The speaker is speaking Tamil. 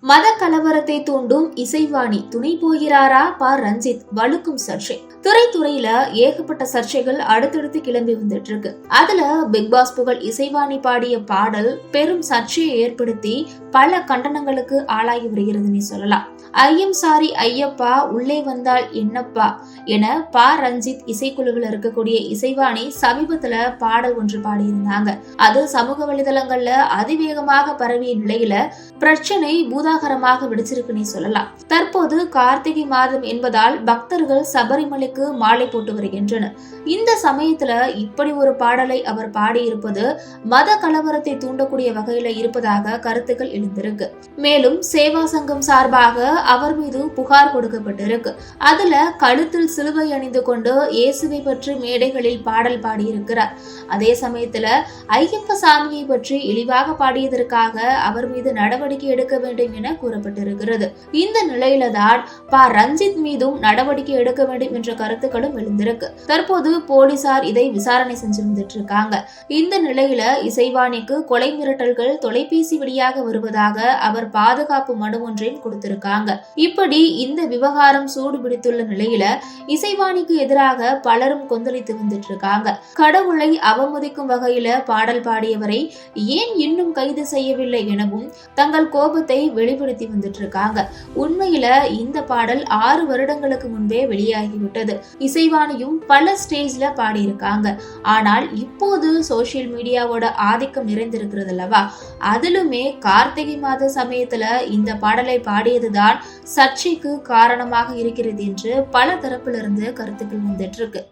மத கலவரத்தை தூண்டும் இசைவாணி துணை போகிறாரா ரஞ்சித் வலுக்கும் சர்ச்சை. துறையில ஏகப்பட்ட சர்ச்சைகள் அடுத்தடுத்து கிளம்பி வந்துட்டு இருக்கு. அதுல பிக் பாஸ் புகழ் இசைவாணி பாடிய பாடல் பெரும் சர்ச்சையை ஏற்படுத்தி பல கண்டனங்களுக்கு ஆளாகி வருகிறதுன்னு சொல்லலாம். ஐயம் சாரி ஐயப்பா உள்ளே வந்தால் என்னப்பா என ரஞ்சித் இசைக்குழுவில் இருக்கக்கூடிய இசைவாணி சமீபத்துல பாடல் ஒன்று பாடியிருந்தாங்க. அது சமூக வலைதளங்கள்ல அதிவேகமாக பரவிய நிலையில பிரச்சனை பூதாகரமாக வெடிச்சிருக்குன்னு சொல்லலாம். தற்போது கார்த்திகை மாதம் என்பதால் பக்தர்கள் சபரிமலைக்கு மாலை போட்டு வருகின்றனர். இந்த சமயத்துல இப்படி ஒரு பாடலை அவர் பாடியிருப்பது மத கலவரத்தை தூண்டக்கூடிய வகையில இருப்பதாக கருத்துக்கள் எழுந்திருக்கு. மேலும் சேவா சங்கம் சார்பாக அவர் மீது புகார் கொடுக்கப்பட்டிருக்கு. அதுல கழுத்தில் சிலுவை அணிந்து கொண்டு இயேசுவை பற்றி மேடைகளில் பாடல் பாடியிருக்கிறார். அதே சமயத்துல ஐயப்ப சாமியை பற்றி இழிவாக பாடியதற்காக அவர் மீது நடவடிக்கை எடுக்க வேண்டும் என கூறப்பட்டிருக்கிறது. இந்த நிலையில தான் ரஞ்சித் மீதும் நடவடிக்கை எடுக்க வேண்டும் என்ற கருத்துக்களும் எழுந்திருக்கு. தற்போது போலீசார் இதை விசாரணை செஞ்சு வந்துட்டு இருக்காங்க. இந்த நிலையில இசைவாணிக்கு கொலை மிரட்டல்கள் தொலைபேசி வழியாக வருவதாக அவர் பாதுகாப்பு மனு ஒன்றையும் கொடுத்திருக்காங்க. இப்படி இந்த விவகாரம் சூடு பிடித்துள்ள நிலையில இசைவாணிக்கு எதிராக பலரும் கொந்தளித்து வந்துட்டு இருக்காங்க. கடவுளை அவமதிக்கும் வகையில பாடல் பாடியவரை ஏன் இன்னும் கைது செய்யவில்லை எனவும் தங்கள் கோபத்தை வெளிப்படுத்தி வந்துட்டு இருக்காங்க. உண்மையில இந்த பாடல் 6 வருடங்களுக்கு முன்பே வெளியாகிவிட்டது. இசைவாணியும் பல ஸ்டேஜ்ல பாடியிருக்காங்க. ஆனால் இப்போது சோசியல் மீடியாவோட ஆதிக்கம் நிறைந்திருக்கிறது அல்லவா, அதிலுமே கார்த்திகை மாத சமயத்துல இந்த பாடலை பாடியதுதான் சர்ச்சைக்கு காரணமாக இருக்கிறது என்று பல தரப்பிலிருந்து கருத்துக்கள் வந்துட்டு இருக்கு.